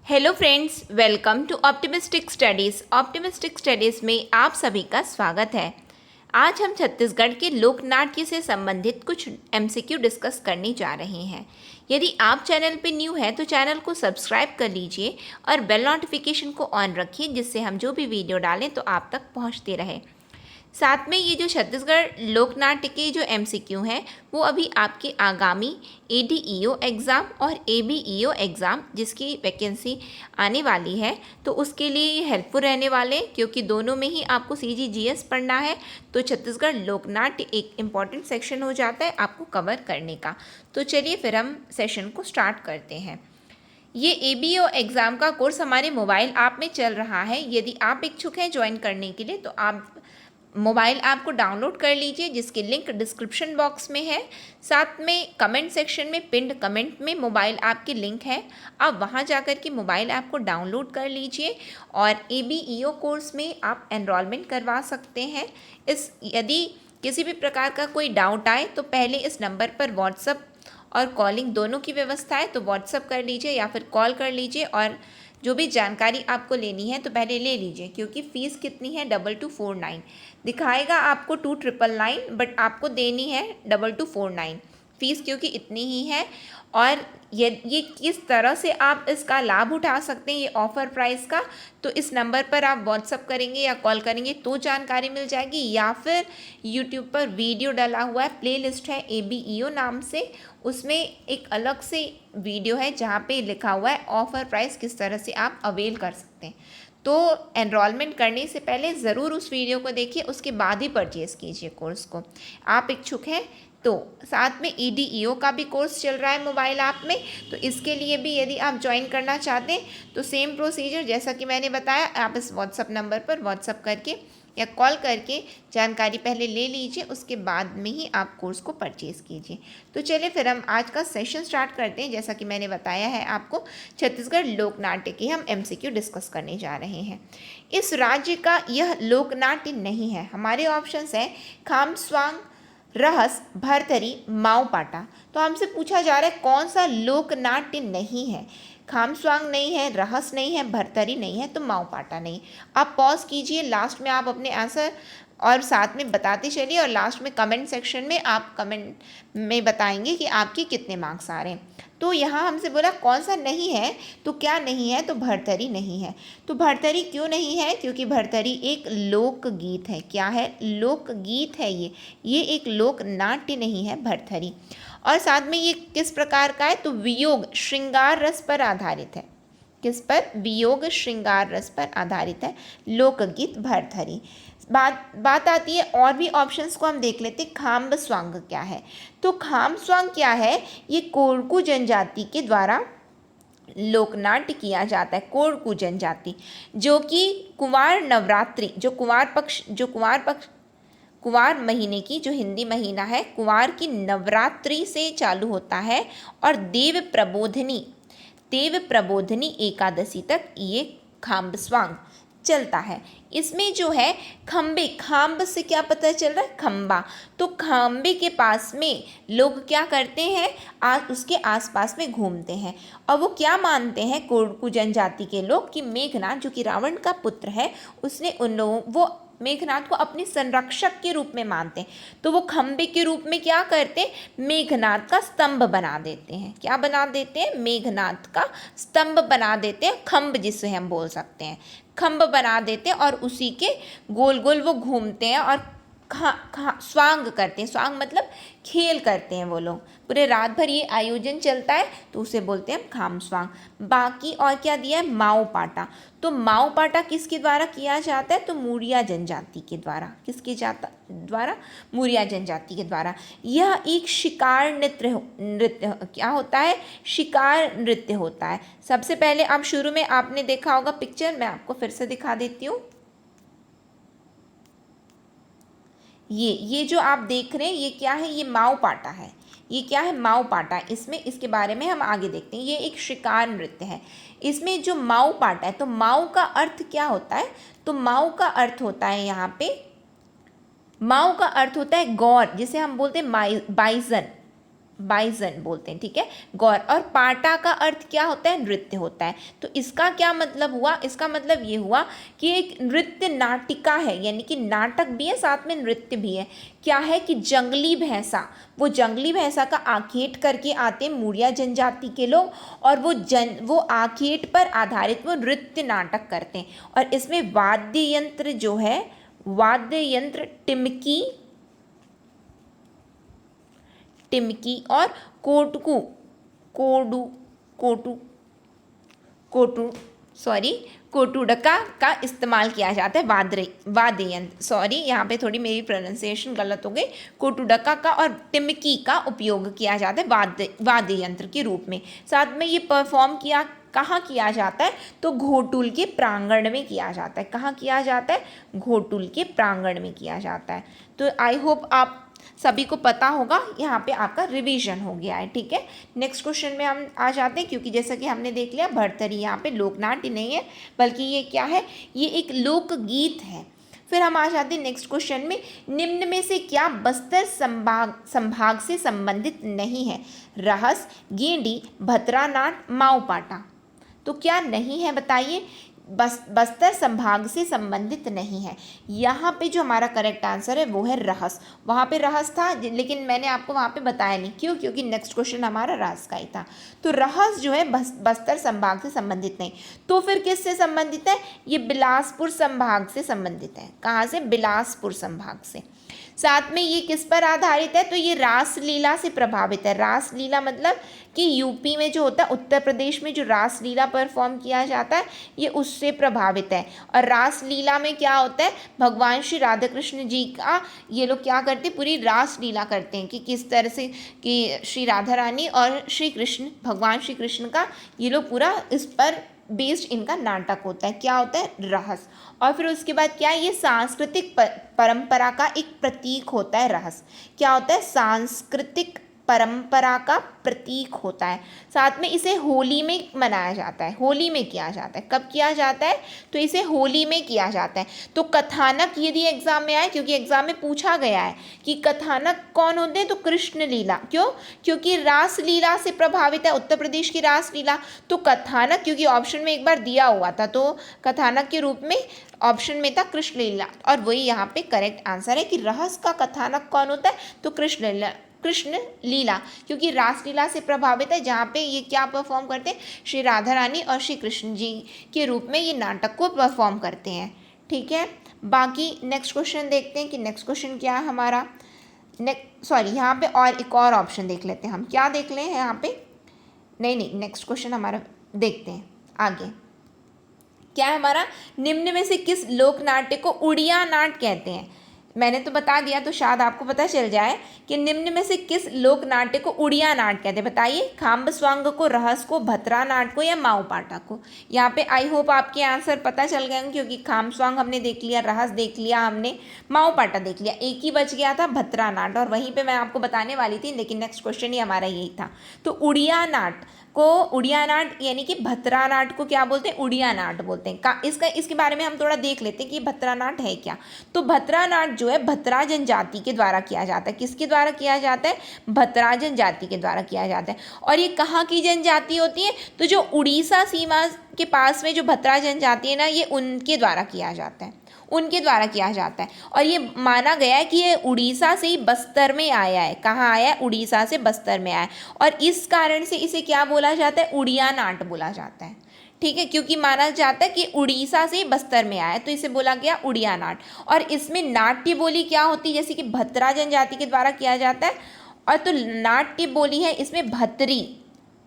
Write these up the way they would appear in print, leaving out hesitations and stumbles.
Hello friends, welcome to optimistic studies. Optimistic studies में आप सभी का स्वागत है। आज हम छत्तीसगढ़ के लोक नाट्य से संबंधित कुछ एमसीक्यू डिस्कस करने जा रहे हैं। यदि आप चैनल पे न्यू हैं तो चैनल को सब्सक्राइब कर लीजिए और बेल नोटिफिकेशन को ऑन रखिए, जिससे हम जो भी वीडियो डालें तो आप तक पहुंचते रहे। साथ में ये जो छत्तीसगढ़ लोकनाट्य के जो एमसीक्यू हैं वो अभी आपके आगामी एडीईओ एग्ज़ाम और एबीईओ एग्ज़ाम जिसकी वैकेंसी आने वाली है तो उसके लिए ये हेल्पफुल रहने वाले हैं, क्योंकि दोनों में ही आपको सीजीजीएस पढ़ना है। तो छत्तीसगढ़ लोकनाट्य एक इम्पॉर्टेंट सेक्शन हो जाता है आपको कवर करने का। तो चलिए फिर हम सेशन को स्टार्ट करते हैं। ये एबीओ एग्ज़ाम का कोर्स हमारे मोबाइल ऐप में चल रहा है। यदि आप इच्छुक हैं ज्वाइन करने के लिए तो आप मोबाइल ऐप को डाउनलोड कर लीजिए, जिसकी लिंक डिस्क्रिप्शन बॉक्स में है। साथ में कमेंट सेक्शन में पिंड कमेंट में मोबाइल ऐप की लिंक है। आप वहां जाकर के मोबाइल ऐप को डाउनलोड कर लीजिए और एबीईओ कोर्स में आप एनरोलमेंट करवा सकते हैं। यदि किसी भी प्रकार का कोई डाउट आए तो पहले इस नंबर पर व्हाट्सअप और कॉलिंग दोनों की व्यवस्था है, तो व्हाट्सअप कर लीजिए या फिर कॉल कर लीजिए और जो भी जानकारी आपको लेनी है तो पहले ले लीजिए, क्योंकि फ़ीस कितनी है 2249 दिखाएगा आपको 2999, बट आपको देनी है 2249 फ़ीस, क्योंकि इतनी ही है। और ये किस तरह से आप इसका लाभ उठा सकते हैं ये ऑफ़र प्राइस का, तो इस नंबर पर आप व्हाट्सअप करेंगे या कॉल करेंगे तो जानकारी मिल जाएगी, या फिर यूट्यूब पर वीडियो डाला हुआ है, प्लेलिस्ट है एबीईओ नाम से, उसमें एक अलग से वीडियो है जहाँ पे लिखा हुआ है ऑफ़र प्राइस किस तरह से आप अवेल कर सकते हैं। तो एनरोलमेंट करने से पहले ज़रूर उस वीडियो को देखिए, उसके बाद ही परचेज़ कीजिए कोर्स को। आप इच्छुक हैं तो साथ में ईडीईओ का भी कोर्स चल रहा है मोबाइल ऐप में, तो इसके लिए भी यदि आप ज्वाइन करना चाहते हैं तो सेम प्रोसीजर जैसा कि मैंने बताया, आप इस व्हाट्सअप नंबर पर व्हाट्सअप करके या कॉल करके जानकारी पहले ले लीजिए, उसके बाद में ही आप कोर्स को परचेज़ कीजिए। तो चलिए फिर हम आज का सेशन स्टार्ट करते हैं। जैसा कि मैंने बताया है आपको, छत्तीसगढ़ लोकनाट्य की हम एमसीक्यू डिस्कस करने जा रहे हैं। इस राज्य का यह लोकनाट्य नहीं है। हमारे ऑप्शंस हैं खामस्वांग, रहस, भरथरी, माओपाटा। तो हमसे पूछा जा रहा है कौन सा लोकनाट्य नहीं है। खामस्वांग नहीं है, रहस नहीं है, भरथरी नहीं है, तो माओपाटा नहीं। आप पॉज कीजिए, लास्ट में आप अपने आंसर और साथ में बताते चलिए, और लास्ट में कमेंट सेक्शन में आप कमेंट में बताएंगे कि आपके कितने मार्क्स आ रहे हैं। तो यहाँ हमसे बोला कौन सा नहीं है, तो क्या नहीं है, तो भरथरी नहीं है। तो भरथरी क्यों नहीं है? क्योंकि भरथरी एक लोकगीत है। क्या है? लोकगीत है। ये एक लोक नाट्य नहीं है भरथरी। और साथ में ये किस प्रकार का है? तो वियोग श्रृंगार रस पर आधारित है। किस पर? वियोग श्रृंगार रस पर आधारित है लोकगीत भरथरी। बात आती है और भी ऑप्शंस को हम देख लेते हैं। खाम्ब स्वांग क्या है? तो खाम्ब स्वांग क्या है? ये कोरकू जनजाति के द्वारा लोकनाट्य किया जाता है। कोरकू जनजाति जो कि कुंवार नवरात्रि, जो कुंवार महीने की, जो हिंदी महीना है कुंवार की नवरात्रि से चालू होता है और देव प्रबोधनी एकादशी तक ये खाम्ब स्वांग चलता है। इसमें जो है खम्बे, खाम्ब से क्या पता चल रहा है? खम्बा। तो खम्बे के पास में लोग क्या करते हैं? उसके आसपास में घूमते हैं और वो क्या मानते हैं कोरकू जनजाति के लोग कि मेघनाथ, जो कि रावण का पुत्र है, उसने वो मेघनाथ को अपने संरक्षक के रूप में मानते हैं। तो वो खम्बे के रूप में क्या करते हैं? मेघनाथ का स्तंभ बना देते हैं। क्या बना देते हैं? मेघनाथ का स्तंभ बना देते हैं, खम्ब जिसे हम बोल सकते हैं, खम्ब बना देते हैं और उसी के गोल गोल वो घूमते हैं और स्वांग करते हैं। स्वांग मतलब खेल करते हैं वो लोग। पूरे रात भर ये आयोजन चलता है, तो उसे बोलते हैं खाम स्वांग। बाकी और क्या दिया है? माओपाटा। तो माओपाटा किसके द्वारा किया जाता है? तो मुरिया जनजाति के द्वारा। किसके द्वारा? मुरिया जनजाति के द्वारा। यह एक शिकार नृत्य क्या होता है? शिकार नृत्य होता है। सबसे पहले आप शुरू में आपने देखा होगा पिक्चर, मैं आपको फिर से दिखा देती हूँ। ये जो आप देख रहे हैं ये क्या है? ये माओपाटा है। ये क्या है? माओपाटा। इसके बारे में हम आगे देखते हैं। ये एक शिकार नृत्य है। इसमें जो माओपाटा है, तो माओ का अर्थ क्या होता है? तो माओ का अर्थ होता है, यहाँ पे माओ का अर्थ होता है गौर, जिसे हम बोलते हैं बाइजन। बाइजन बोलते हैं, ठीक है, गौर। और पाटा का अर्थ क्या होता है? नृत्य होता है। तो इसका क्या मतलब हुआ? इसका मतलब ये हुआ कि एक नृत्य नाटिका है, यानी कि नाटक भी है साथ में नृत्य भी है। क्या है कि जंगली भैंसा, वो जंगली भैंसा का आखेट करके आते हैं मुड़िया जनजाति के लोग, और वो आखेट पर आधारित वो नृत्य नाटक करते हैं। और इसमें वाद्य यंत्र जो है, वाद्य यंत्र टिमकी और कोटकू कोडू कोटू कोटू सॉरी कोटुडका का इस्तेमाल किया जाता है, वाद्य यंत्र। सॉरी, यहाँ पे थोड़ी मेरी प्रोनाउंसिएशन गलत हो गई। कोटुडका का और टिमकी का उपयोग किया जाता है वाद्य यंत्र के रूप में। साथ में ये परफॉर्म कहाँ किया जाता है? तो घोटुल के प्रांगण में किया जाता है। कहाँ किया जाता है? घोटुल के प्रांगण में किया जाता है। तो आई होप आप सभी को पता होगा, यहाँ पे आपका रिवीजन हो गया है, ठीक है। नेक्स्ट क्वेश्चन में हम आ जाते हैं, क्योंकि जैसा कि हमने देख लिया भरथरी यहाँ पे लोकनाट्य नहीं है, बल्कि ये क्या है? ये एक लोकगीत है। फिर हम आ जाते हैं नेक्स्ट क्वेश्चन में, निम्न में से क्या बस्तर संभाग से संबंधित नहीं है? रहस, गेंडी, भतरा नाट, माऊपाटा। तो क्या नहीं है बताइए? बस्तर संभाग से संबंधित नहीं है। यहाँ पे जो हमारा करेक्ट आंसर है वो है रहस। वहाँ पे रहस था, लेकिन मैंने आपको वहाँ पे बताया नहीं, क्यों? क्योंकि नेक्स्ट क्वेश्चन हमारा रहस का ही था। तो रहस जो है बस्तर संभाग से संबंधित नहीं। तो फिर किससे संबंधित है? ये बिलासपुर संभाग से संबंधित है। कहाँ से? बिलासपुर संभाग से। साथ में ये किस पर आधारित है? तो ये रासलीला से प्रभावित है। रासलीला मतलब कि यूपी में जो होता है, उत्तर प्रदेश में जो रासलीला परफॉर्म किया जाता है, ये उससे प्रभावित है। और रासलीला में क्या होता है? भगवान श्री राधा कृष्ण जी का ये लोग क्या करते हैं? पूरी रासलीला करते हैं कि किस तरह से कि श्री राधा रानी और श्री कृष्ण, भगवान श्री कृष्ण का ये लोग पूरा इस पर बेस्ड इनका नाटक होता है। क्या होता है? रहस। और फिर उसके बाद क्या है? ये सांस्कृतिक परंपरा का एक प्रतीक होता है। रहस क्या होता है? सांस्कृतिक परंपरा का प्रतीक होता है। साथ में इसे होली में मनाया जाता है, होली में किया जाता है। कब किया जाता है? तो इसे होली में किया जाता है। तो कथानक यदि एग्जाम में आए, क्योंकि एग्जाम में पूछा गया है कि कथानक कौन होते हैं, तो कृष्ण लीला। क्यों? क्योंकि रासलीला से प्रभावित है उत्तर प्रदेश की रासलीला। तो कथानक, क्योंकि ऑप्शन में एक बार दिया हुआ था, तो कथानक के रूप में ऑप्शन में था कृष्ण लीला, और वही यहाँ पे करेक्ट आंसर है कि रहस का कथानक कौन होता है? तो कृष्ण लीला, क्योंकि रासलीला से प्रभावित है, जहाँ पे ये क्या परफॉर्म करते हैं? श्री राधा रानी और श्री कृष्ण जी के रूप में ये नाटक को परफॉर्म करते हैं, ठीक है। बाकी नेक्स्ट क्वेश्चन देखते हैं कि नेक्स्ट क्वेश्चन क्या है हमारा। यहाँ पे और एक और ऑप्शन देख लेते हैं हम। क्या देख लें यहाँ पे? नहीं, नेक्स्ट क्वेश्चन हमारा देखते हैं आगे। क्या है हमारा? निम्न में से किस लोक नाट्य को उड़िया नाट कहते हैं? मैंने तो बता दिया, तो शायद आपको पता चल जाए कि निम्न में से किस लोक नाट्य को उड़िया नाट कहते हैं। बताइए, खाम्ब स्वांग को, रहस को, भतरा नाट को, या माऊपाटा को। यहाँ पे आई होप आपके आंसर पता चल गए होंगे, क्योंकि खाम्ब स्वांग हमने देख लिया, रहस देख लिया हमने, माऊपाटा देख लिया। एक ही बच गया था, भतरा नाट, और वहीं पे मैं आपको बताने वाली थी, लेकिन नेक्स्ट क्वेश्चन ही हमारा यही था। तो उड़िया नाट को, उड़िया नाट यानी कि भतरा नाट को क्या बोलते हैं? उड़िया नाट बोलते हैं। इसके बारे में हम थोड़ा देख लेते हैं कि भतरा नाट है क्या। तो भतरा नाट जो है भतरा जनजाति के द्वारा किया जाता है। किसके द्वारा किया जाता है? भतरा जनजाति के द्वारा किया जाता है। और ये कहाँ की जनजाति होती है? तो जो उड़ीसा सीमा के पास में जो भतरा जनजाति है ना, ये उनके द्वारा किया जाता है, उनके द्वारा किया जाता है। और ये माना गया है कि ये उड़ीसा से ही बस्तर में आया है। कहाँ आया है? उड़ीसा से बस्तर में आया है। और इस कारण से इसे क्या बोला जाता है? उड़िया नाट बोला जाता है, ठीक है, क्योंकि माना जाता है कि उड़ीसा से बस्तर में आया है, तो इसे बोला गया उड़िया नाट। और इसमें नाट्य बोली क्या होती है? जैसे कि भतरा जनजाति के द्वारा किया जाता है, और तो नाट्य बोली है इसमें भतरी,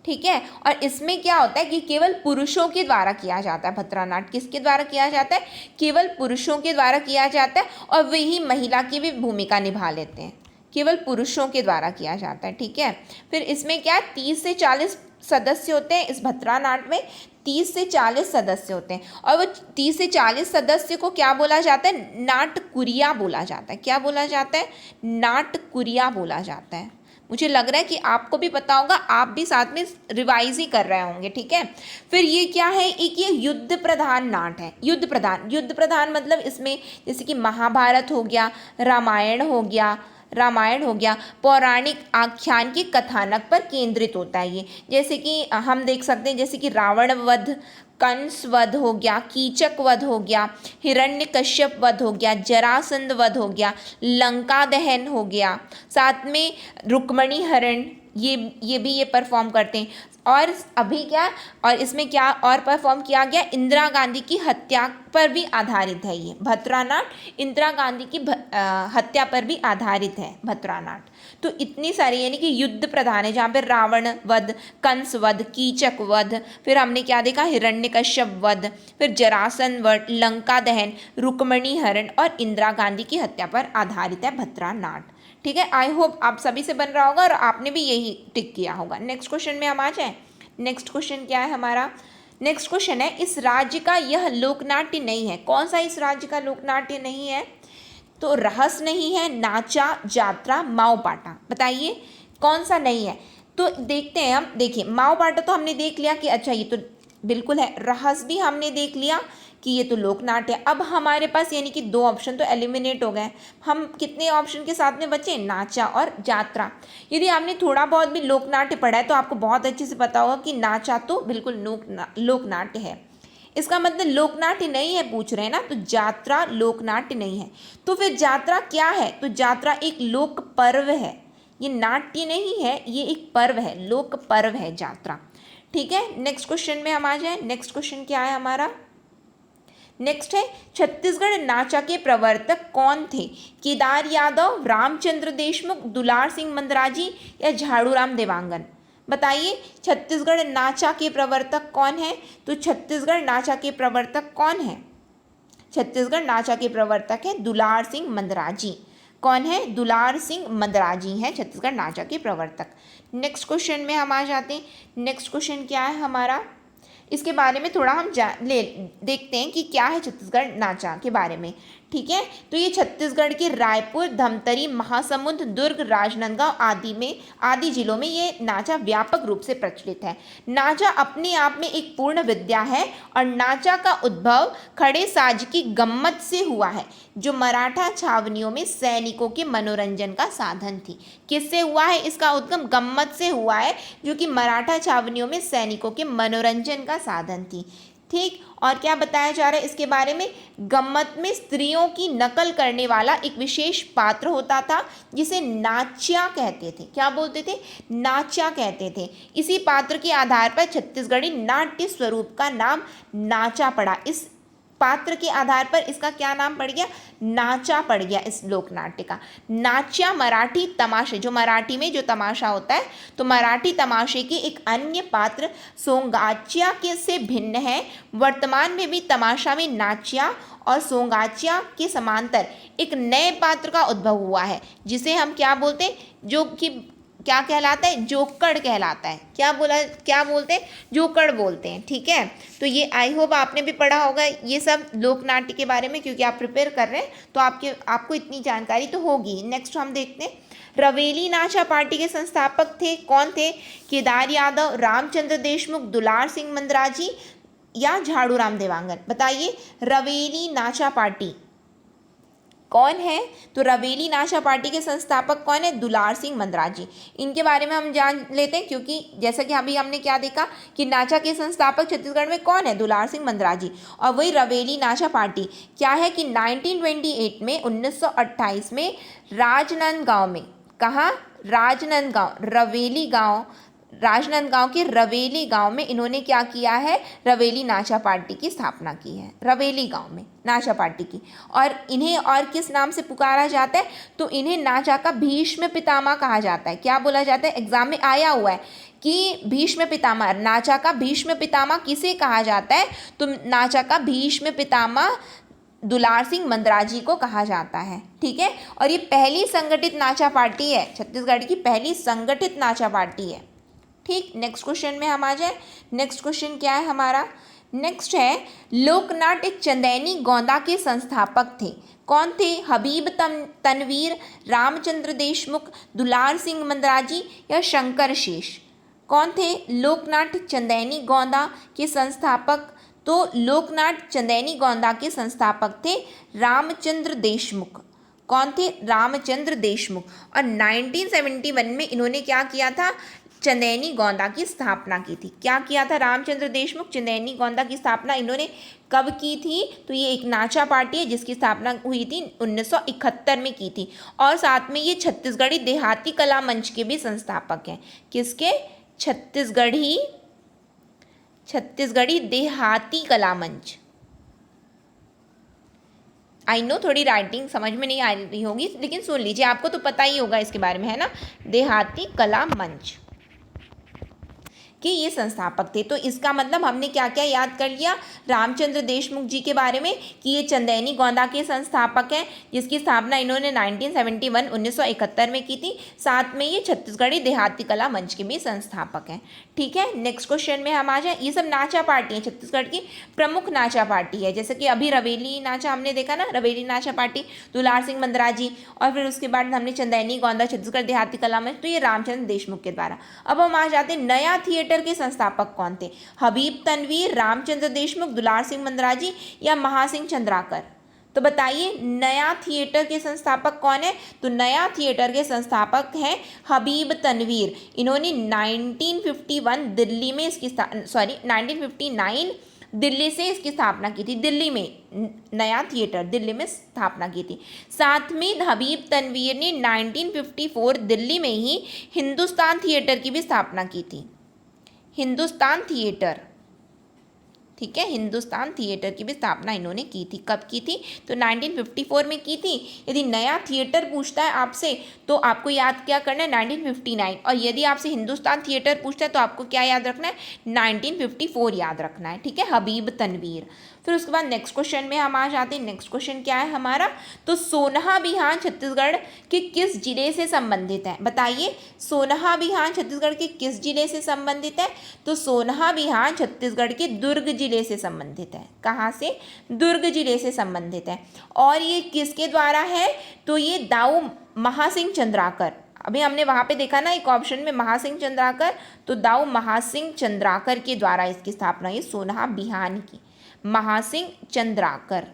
ठीक है। और इसमें क्या होता है कि केवल पुरुषों के द्वारा किया जाता है भतरा नाट। किसके द्वारा किया जाता है? केवल पुरुषों के द्वारा किया जाता है, और वही महिला की भी भूमिका निभा लेते हैं। केवल पुरुषों के द्वारा किया जाता है, ठीक है। फिर इसमें क्या 30 से 40 सदस्य होते हैं। इस भतरा नाट में 30 से 40 सदस्य होते हैं, और वो 30 से 40 सदस्य को क्या बोला जाता है? नाटकुरिया बोला जाता है। क्या बोला जाता है? नाटकुरिया बोला जाता है। मुझे लग रहा है कि आपको भी पता होगा, आप भी साथ में रिवाइज ही कर रहे होंगे, ठीक है। फिर ये क्या है? एक ये युद्ध प्रधान नाट है। युद्ध प्रधान मतलब इसमें जैसे कि महाभारत हो गया, रामायण हो गया, रामायण हो गया, पौराणिक आख्यान के कथानक पर केंद्रित होता है ये। जैसे कि हम देख सकते हैं, जैसे कि रावण वध, कंस वध हो गया, कीचक वध हो गया, हिरण्यकश्यप वध हो गया, जरासंध वध हो गया, लंका दहन हो गया, साथ में रुक्मणी हरण, ये भी ये परफॉर्म करते हैं। और अभी क्या, और इसमें क्या और परफॉर्म किया गया, इंदिरा गांधी की हत्या पर भी आधारित है ये भतरा नाट। इंदिरा गांधी की हत्या पर भी आधारित है भतरा नाट। तो इतनी सारी यानी कि युद्ध प्रधान है, जहाँ पे रावण वध, कंस वध, कीचक वध, फिर हमने क्या देखा, हिरण्यकश्यप वध, फिर जरासंध वध, लंका दहन, रुक्मणी हरण और इंदिरा गांधी की हत्या पर आधारित है भतरा नाट। ठीक है, आई होप आप सभी से बन रहा होगा और आपने भी यही टिक किया होगा। नेक्स्ट क्वेश्चन में हम आ जाएं। नेक्स्ट क्वेश्चन क्या है हमारा? नेक्स्ट क्वेश्चन है, इस राज्य का यह लोकनाट्य नहीं है। कौन सा इस राज्य का लोकनाट्य नहीं है? तो रहस नहीं है, नाचा, जात्रा, माओ पाटा। बताइए कौन सा नहीं है? तो देखते हैं हम। देखिए, माओ पाटा तो हमने देख लिया कि अच्छा ये तो बिल्कुल है। रहस भी हमने देख लिया कि ये तो लोकनाट्य है। अब हमारे पास यानी कि 2 ऑप्शन तो एलिमिनेट हो गए। हम कितने ऑप्शन के साथ में बचे? नाचा और जात्रा। यदि आपने थोड़ा बहुत भी लोकनाट्य पढ़ा है तो आपको बहुत अच्छे से पता होगा कि नाचा तो बिल्कुल लोकनाट्य है। इसका मतलब लोकनाट्य नहीं है पूछ रहे हैं ना, तो जात्रा लोकनाट्य नहीं है। तो फिर जात्रा क्या है? तो जात्रा एक लोक पर्व है, ये नाट्य नहीं है, ये एक पर्व है, लोक पर्व है जात्रा। ठीक है, नेक्स्ट क्वेश्चन में हम आ जाए। नेक्स्ट क्वेश्चन क्या है हमारा? नेक्स्ट है, छत्तीसगढ़ नाचा के प्रवर्तक कौन थे? केदार यादव, रामचंद्र देशमुख, दुलार सिंह मंदराजी या झाड़ूराम देवांगन? बताइए छत्तीसगढ़ नाचा के प्रवर्तक कौन है? तो छत्तीसगढ़ नाचा के प्रवर्तक कौन है? छत्तीसगढ़ नाचा के प्रवर्तक है दुलार सिंह मंदराजी। कौन है? दुलार सिंह मंदराजी हैं छत्तीसगढ़ नाचा के प्रवर्तक। नेक्स्ट क्वेश्चन में हम आ जाते हैं। नेक्स्ट क्वेश्चन क्या है हमारा? इसके बारे में थोड़ा हम देखते हैं कि क्या है छत्तीसगढ़ नाचा के बारे में। ठीक है, तो ये छत्तीसगढ़ के रायपुर, धमतरी, महासमुंद, दुर्ग, राजनांदगांव आदि जिलों में ये नाचा व्यापक रूप से प्रचलित है। नाचा अपने आप में एक पूर्ण विद्या है और नाचा का उद्भव खड़े साज की गम्मत से हुआ है, जो मराठा छावनियों में सैनिकों के मनोरंजन का साधन थी। किससे हुआ है इसका उद्गम? गम्मत से हुआ है, जो कि मराठा छावनियों में सैनिकों के मनोरंजन का साधन थी। ठीक, और क्या बताया जा रहा है इसके बारे में? गम्मत में स्त्रियों की नकल करने वाला एक विशेष पात्र होता था, जिसे नाच्या कहते थे। क्या बोलते थे? नाच्या कहते थे। इसी पात्र के आधार पर छत्तीसगढ़ी नाट्य स्वरूप का नाम नाचा पड़ा। इस पात्र के आधार पर इसका क्या नाम पड़ गया? नाचा पड़ गया इस लोकनाट्य का। नाच्या मराठी तमाशे, जो मराठी में जो तमाशा होता है, तो मराठी तमाशे के एक अन्य पात्र सोंगाच्या के से भिन्न है। वर्तमान में भी तमाशा में नाच्या और सोंगाच्या के समांतर एक नए पात्र का उद्भव हुआ है, जिसे हम क्या बोलते हैं? जो कि क्या कहलाता है? जोकड़ कहलाता है। क्या बोलते हैं? जोकड़ बोलते हैं। ठीक है, तो ये आई होप आपने भी पढ़ा होगा ये सब लोकनाट्य के बारे में, क्योंकि आप प्रिपेयर कर रहे हैं तो आपको इतनी जानकारी तो होगी। नेक्स्ट हम देखते हैं, रवेली नाचा पार्टी के संस्थापक थे कौन थे? केदार यादव, रामचंद्र देशमुख, दुलार सिंह मंदराजी या झाड़ूराम देवांगन? बताइए रवेली नाचा पार्टी कौन है? तो रवेली नाचा पार्टी के संस्थापक कौन है? दुलार सिंह मंदराजी। इनके बारे में हम जान लेते हैं, क्योंकि जैसा कि अभी हमने क्या देखा कि नाचा के संस्थापक छत्तीसगढ़ में कौन है? दुलार सिंह मंदराजी। और वही रवेली नाचा पार्टी क्या है कि 1928 में 1928 में राजनांदगांव में, कहाँ? राजनांदगांव के रवेली गांव में इन्होंने क्या किया है? रवेली नाचा पार्टी की स्थापना की है, रवेली गांव में नाचा पार्टी की। और इन्हें और किस नाम से पुकारा जाता है? तो इन्हें नाचा का भीष्म पितामह कहा जाता है। क्या बोला जाता है? एग्जाम में आया हुआ है कि भीष्म पितामह, नाचा का भीष्म पितामह किसे कहा जाता है? तो नाचा का भीष्म पितामह दुलार सिंह मंदराजी को कहा जाता है। ठीक है, और ये पहली संगठित नाचा पार्टी है, छत्तीसगढ़ की पहली संगठित नाचा पार्टी है। ठीक, नेक्स्ट क्वेश्चन में हम आ जाए। नेक्स्ट क्वेश्चन क्या है हमारा? नेक्स्ट है, लोकनाट्य चंदैनी गोंदा के संस्थापक थे कौन थे? हबीब तनवीर, रामचंद्र देशमुख, दुलार सिंह मंदराजी या शंकर शेष? कौन थे लोकनाट्य चंदैनी गोंदा के संस्थापक? तो लोकनाट्य चंदैनी गोंदा के संस्थापक थे रामचंद्र देशमुख। कौन थे? रामचंद्र देशमुख। और 1971 में इन्होंने क्या किया था? चंदैनी गोंदा की स्थापना की थी। क्या किया था रामचंद्र देशमुख? चंदैनी गोंदा की स्थापना इन्होंने कब की थी? तो ये एक नाचा पार्टी है जिसकी स्थापना हुई थी 1971 में की थी। और साथ में ये छत्तीसगढ़ी देहाती कला मंच के भी संस्थापक हैं। किसके? छत्तीसगढ़ी देहाती कला मंच। आई नो थोड़ी राइटिंग समझ में नहीं आ रही होगी, लेकिन सुन लीजिए, आपको तो पता ही होगा इसके बारे में, है ना? देहाती कला मंच कि ये संस्थापक थे। तो इसका मतलब हमने क्या क्या याद कर लिया रामचंद्र देशमुख जी के बारे में कि ये चंदैनी गोंदा के संस्थापक हैं जिसकी स्थापना इन्होंने 1971 में की थी। साथ में ये छत्तीसगढ़ी देहाती कला मंच के भी संस्थापक हैं। ठीक है, नेक्स्ट क्वेश्चन में हम आ जाए। ये सब नाचा पार्टी है, छत्तीसगढ़ की प्रमुख नाचा पार्टी है। जैसे कि अभी रवेली नाचा हमने देखा ना, रवेली नाचा पार्टी दुलार सिंह मंदराजी, और फिर उसके बाद हमने चंदैनी गोंदा, छत्तीसगढ़ देहाती कला मंच, तो ये रामचंद्र देशमुख के द्वारा। अब हम आ जाते हैं नया थिएटर के संस्थापक कौन थे? हबीब तनवीर, रामचंद्र देशमुख, दुलार सिंह मंदराजी या महासिंह चंद्राकर? तो बताइए नया थिएटर के संस्थापक कौन है? तो नया थिएटर के संस्थापक हैं हबीब तनवीर। इन्होंने 1951 दिल्ली में इसकी 1959 दिल्ली से इसकी स्थापना की थी। दिल्ली में नया थिएटर दिल्ली में स्थापना की थी। साथ में हबीब तनवीर ने 1954 दिल्ली में ही हिंदुस्तान थिएटर की भी स्थापना की थी। हिंदुस्तान थिएटर, ठीक है, हिंदुस्तान थिएटर की भी स्थापना इन्होंने की थी। कब की थी? तो 1954 में की थी। यदि नया थिएटर पूछता है आपसे तो आपको याद क्या करना है? 1959। और यदि आपसे हिंदुस्तान थिएटर पूछता है तो आपको क्या याद रखना है? 1954 याद रखना है। ठीक है, हबीब तनवीर। फिर उसके बाद नेक्स्ट क्वेश्चन में हम आ जाते हैं। नेक्स्ट क्वेश्चन क्या है हमारा? तो सोनहाबिहान छत्तीसगढ़ के किस जिले से संबंधित है? बताइए सोनहाबिहान छत्तीसगढ़ के किस जिले से संबंधित है? तो सोनहाबिहान छत्तीसगढ़ के दुर्ग जिले से संबंधित है। कहाँ से? दुर्ग जिले से संबंधित है। और ये किसके द्वारा है? तो ये दाऊ महासिंह चंद्राकर। अभी हमने वहाँ पे देखा ना एक ऑप्शन में महासिंह चंद्राकर, तो दाऊ महासिंह चंद्राकर के द्वारा इसकी स्थापना हुई सोनहाबिहान की। महासिंह चंद्राकर,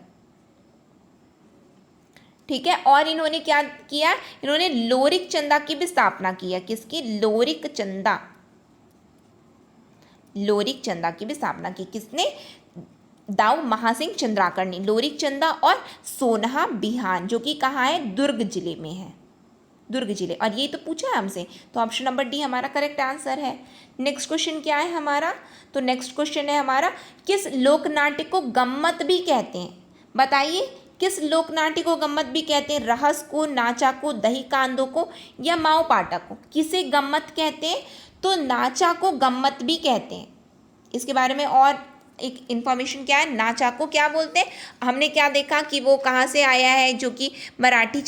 ठीक है। और इन्होंने क्या किया? इन्होंने लोरिक चंदा की भी स्थापना की है। किसकी? लोरिक चंदा, लोरिक चंदा की भी स्थापना की। किसने? दाऊ महासिंह चंद्राकर ने। लोरिक चंदा और सोनहाबिहान, जो कि कहाँ है? दुर्ग जिले में है, दुर्ग जिले। और ये तो पूछा है हमसे, तो ऑप्शन नंबर डी हमारा करेक्ट आंसर है। नेक्स्ट क्वेश्चन क्या है हमारा? तो नेक्स्ट क्वेश्चन है हमारा, किस लोकनाट्य को गम्मत भी कहते हैं? बताइए किस लोकनाट्य को गम्मत भी कहते हैं? रहस को, नाचा को, दही कांदो को या माओ पाटक को? किसे गम्मत कहते हैं? तो नाचा को गम्मत भी कहते हैं। इसके बारे में और एक इन्फॉर्मेशन क्या है? नाचा को क्या बोलते हैं? हमने क्या देखा कि वो कहाँ से आया है? जो कि मराठा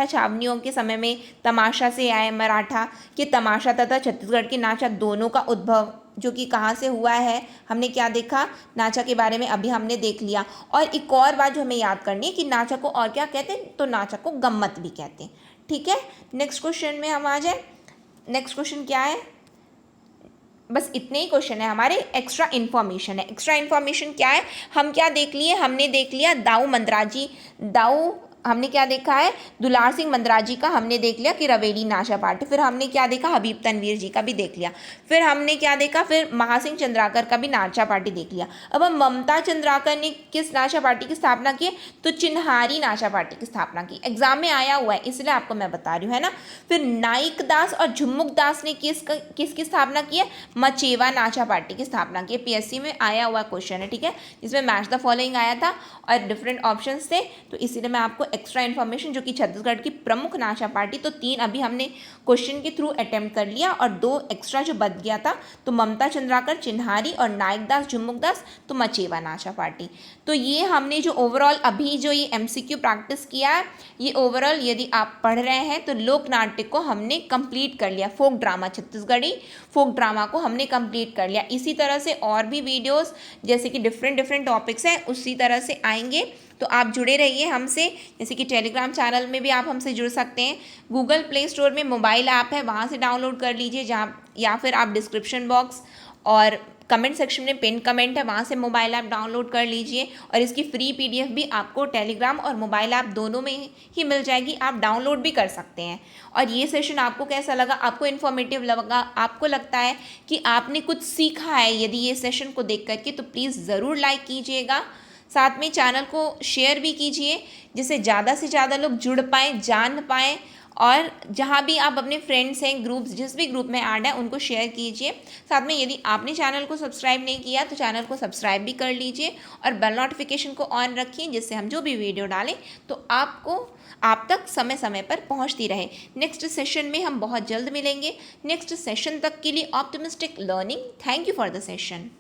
छावनियों के समय में तमाशा से आया है। मराठा के तमाशा तथा छत्तीसगढ़ के नाचा दोनों का उद्भव जो कि कहाँ से हुआ है, हमने क्या देखा? नाचा के बारे में अभी हमने देख लिया। और एक और बात जो हमें याद करनी है कि नाचा को और क्या कहते हैं? तो नाचा को गम्मत भी कहते हैं। ठीक है, नेक्स्ट क्वेश्चन में हम आ जाए। नेक्स्ट क्वेश्चन क्या है? बस इतने ही क्वेश्चन है हमारे, एक्स्ट्रा इन्फॉर्मेशन है। एक्स्ट्रा इन्फॉर्मेशन क्या है? हम क्या देख लिए? हमने देख लिया हमने क्या देखा है? दुलार सिंह मंदराजी का हमने देख लिया कि रवेली नाचा पार्टी। फिर हमने क्या देखा? हबीब तनवीर जी का भी देख लिया। फिर हमने क्या देखा? फिर महासिंह चंद्राकर का भी नाचा पार्टी देख लिया। अब हम ममता चंद्राकर ने किस नाचा पार्टी की स्थापना की? तो चिन्हारी नाचा पार्टी की स्थापना की। एग्जाम में आया हुआ है इसलिए आपको मैं बता रही हूँ, है ना। फिर नाइक दास और झुम्मुक दास ने किसकी स्थापना की है? मचेवा नाचा पार्टी की स्थापना की है। पीएससी में आया हुआ क्वेश्चन है, ठीक है, जिसमें मैच द फॉलोइंग आया था और डिफरेंट ऑप्शन थे। तो इसीलिए मैं आपको एक्स्ट्रा इन्फॉर्मेशन, जो कि छत्तीसगढ़ की प्रमुख नाचा पार्टी, तो 3 अभी हमने क्वेश्चन के थ्रू अटेम्प्ट कर लिया और 2 एक्स्ट्रा जो बच गया था, तो ममता चंद्राकर चिन्हारी और नाइक दास झुम्मुक दास तो मचेवा नाचा पार्टी। तो ये हमने जो ओवरऑल अभी जो ये एमसीक्यू प्रैक्टिस किया है, ये ओवरऑल यदि आप पढ़ रहे हैं तो लोक नाट्य को हमने कंप्लीट कर लिया। फोक ड्रामा, छत्तीसगढ़ी फोक ड्रामा को हमने कंप्लीट कर लिया। इसी तरह से और भी वीडियोस जैसे कि डिफरेंट टॉपिक्स हैं उसी तरह से आएंगे, तो आप जुड़े रहिए हमसे। जैसे कि टेलीग्राम चैनल में भी आप हमसे जुड़ सकते हैं। गूगल प्ले स्टोर में मोबाइल ऐप है, वहाँ से डाउनलोड कर लीजिए, जहाँ या फिर आप डिस्क्रिप्शन बॉक्स और कमेंट सेक्शन में पिन कमेंट है, वहाँ से मोबाइल ऐप डाउनलोड कर लीजिए और इसकी फ्री PDF भी आपको टेलीग्राम और मोबाइल ऐप दोनों में ही मिल जाएगी, आप डाउनलोड भी कर सकते हैं। और ये सेशन आपको कैसा लगा, आपको इन्फॉर्मेटिव लगा, आपको लगता है कि आपने कुछ सीखा है यदि ये सेशन को देख करके, तो प्लीज़ ज़रूर लाइक कीजिएगा। साथ में चैनल को शेयर भी कीजिए जिससे ज़्यादा से ज़्यादा लोग जुड़ पाएँ, जान पाएँ। और जहाँ भी आप अपने फ्रेंड्स हैं, ग्रुप्स, जिस भी ग्रुप में ऐड है उनको शेयर कीजिए। साथ में यदि आपने चैनल को सब्सक्राइब नहीं किया तो चैनल को सब्सक्राइब भी कर लीजिए और बेल नोटिफिकेशन को ऑन रखिए, जिससे हम जो भी वीडियो डालें तो आप तक समय समय पर पहुंचती रहे। नेक्स्ट सेशन में हम बहुत जल्द मिलेंगे। नेक्स्ट सेशन तक के लिए optimistic learning. Thank you for the session.